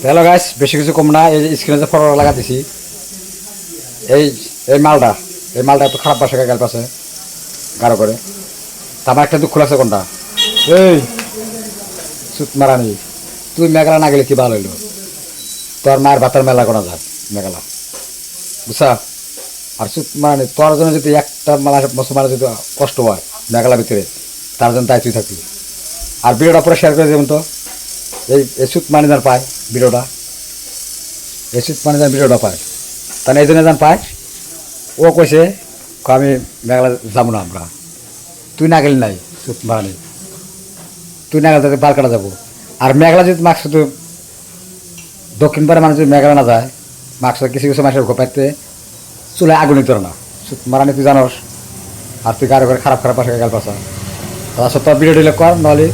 Hello guys, বেশি কিছু কম না। এই স্ক্রিনে যে ফটো লাগাতেছি, এই এই মালটা এই মালটা একটু খারাপ পাশে গেল পাশে গাঢ় করে। তা আমার একটা দুঃখ লাগছে কোনটা, এই সুত মারানি, তুই মেঘালা না গেলে কি ভালো হইলো। তোর মায়ের ভাতার মেলা করা যায় মেঘালা, বুঝছা। আর সুত মারানি তোর জন্য যদি একটা মালা মুসলমানের যদি কষ্ট হয় মেঘালা ভিতরে, তার জন্য তাই তুই থাকবি। আর ভিডিওটা পুরো শেয়ার করে দেবেন তো। এই সুত মানি যার পায় ভিডিওটা, এই সুত মানি যার ভিডিওটা পায়, তাহলে এই জন্য যান পায়। ও কইছে আমি মেঘালা যাবো না, আমরা তুই না গেলি নাই সুত মারানি, তুই না গেলে তাদের বাল কাটা যাবো। আর মেঘালা যদি মাছ শুধু দক্ষিণ পাড়ে মানুষ যদি মেঘালা না যায়, মাছ কিছু কিছু মানুষের ঘোপাইতে চুলে আগুন নিত না। সুত মারানি তুই জানোস, আর তুই গাড়ি করে খারাপ খারাপ পাশে গেল পাশা। তারা সত্য ভিডিও ডিলেট কর নাহলে।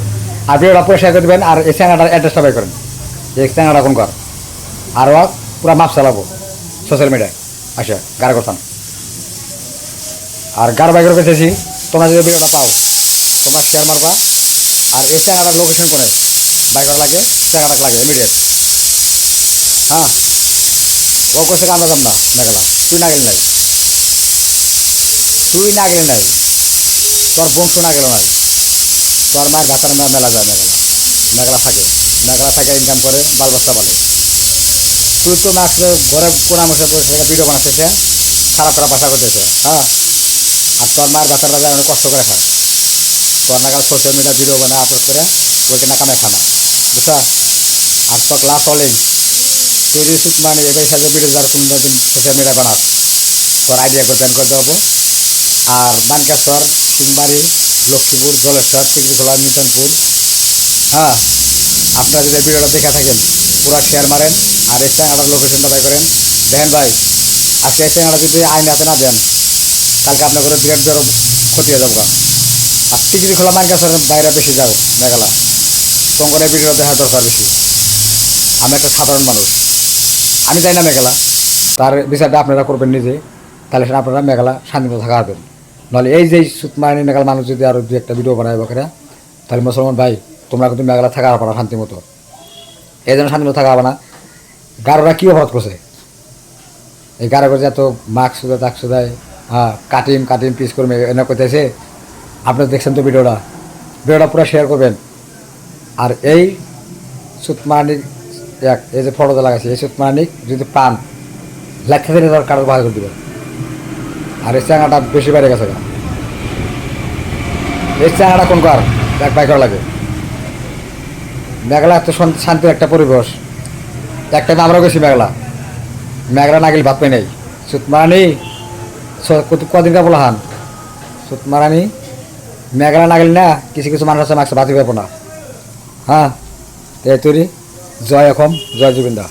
আর ভিডিওটা পুরো শেয়ার করে দেবেন। আর এই চ্যানেলটার অ্যাড্রেসটা বাই করেন, এই চ্যানেলটা এখন কর। আর ও পুরো মাপ চালাবো সোশ্যাল মিডিয়ায় আচ্ছা গাড়ি করতাম। আর গাড়ি বাই করে পেয়েছি, তোমরা যদি ভিডিওটা পাও তোমরা শেয়ার মারবা। আর এই চ্যানেলটার লোকেশন কোনে বাই করা লাগে, চ্যানেলটা লাগে ইমিডিয়েট। হ্যাঁ, ও কোথায় আমরা যাব না মেঘালা, তুই না গেলি নাই, তুই না গেলি নাই, তোর বংশ না গেল নাই, তোর মায়ের গাছার মেলা যায় মেঘালা, মেঘালা থাকে, মেঘালা থাকে ইনকাম করে বাল বাচ্চা পালে। তুই তো মাছ ঘরে কোনা মশে বসে ভিডিও বানাচ্ছে, খারাপ খারাপ ভাষা করতেছে। হ্যাঁ, আর তোর মায়ের বাচ্চারা যায় অনেক কষ্ট করে খায়, তোর নাগাল সোশ্যাল মিডিয়া ভিডিও বানায় আপলোড করে ওইখানে কামায় খানা, বুঝা। আর তোর লাভ হলেই তুই রিসুট মানে এবার সাথে ভিডিও যারা তুমি সোশ্যাল মিডিয়া বানাস, তোর আইডিয়া করতে আমি করতে হবো। আর মানকাস্তর, সিংবাড়ি, লক্ষ্মীপুর, জলেশ্বর, টিকরিখোলা, মিল্টনপুর। হ্যাঁ, আপনারা যদি ভিডিওটা দেখে থাকেন পুরো শেয়ার মারেন। আর এই চ্যানেলটার লোকেশনটা বাই করেন। দেখেন ভাই, আজকে এই চ্যানেলটা যদি আইন হাতে না দেন, কালকে আপনার করে বিরাট বড় ক্ষতি হয়ে যাবো। আর টিকরিখোলা মানকাস্তরের বাইরে বেশি যাবে মেঘালা, টঙ্গরের ভিডিও দেখা দরকার বেশি। আমি একটা সাধারণ মানুষ, আমি যাই না মেঘালা, তার বিচারটা আপনারা করবেন নিজে। তাহলে সেটা আপনারা মেঘালা শান্তিমতো থাকা হবেন। নাহলে এই যে সুতমানি মেঘালা মানুষ যদি আরও দু একটা ভিডিও বানায় বকেরা, তাহলে মুসলমান ভাই তোমরা কিন্তু মেঘালা থাকা হবে না শান্তি মতো। এই জন্য শান্তি মতো থাকা হবে না। গারোরা কী অপরাধ করছে, এই গারো করে এত মাস্ক সুদা তাক সুদায়, হ্যাঁ কাটিম কাটিম পিস করে এনে করতেছে। আপনারা দেখছেন তো ভিডিওটা, ভিডিওটা পুরো শেয়ার করবেন। আর এই সুতমানিক এই যে ফটোতে লাগাচ্ছে, এই সুতমানিক যদি পান লেখা দিলে তার কারো বাহার করে দেবেন। আর এই চাঙাটা বেশি বাইরে গেছে, এই চাঙাটা কোন কর এক বাই করা লাগে। মেঘালা এত শান্তির একটা পরিবেশ, একটা আমরাও গেছি মেঘালা, মেঘালা না গেলে ভাত পাই নাই। সুতমারানি কদিনকার বলা হান, সুতমারানি মেঘালা না গেলি না, কিছু কিছু মানুষ আছে মাছ ভাতি পাবো না। হ্যাঁ, এই তৈরি জয় এখন জয় জুবিন্দা।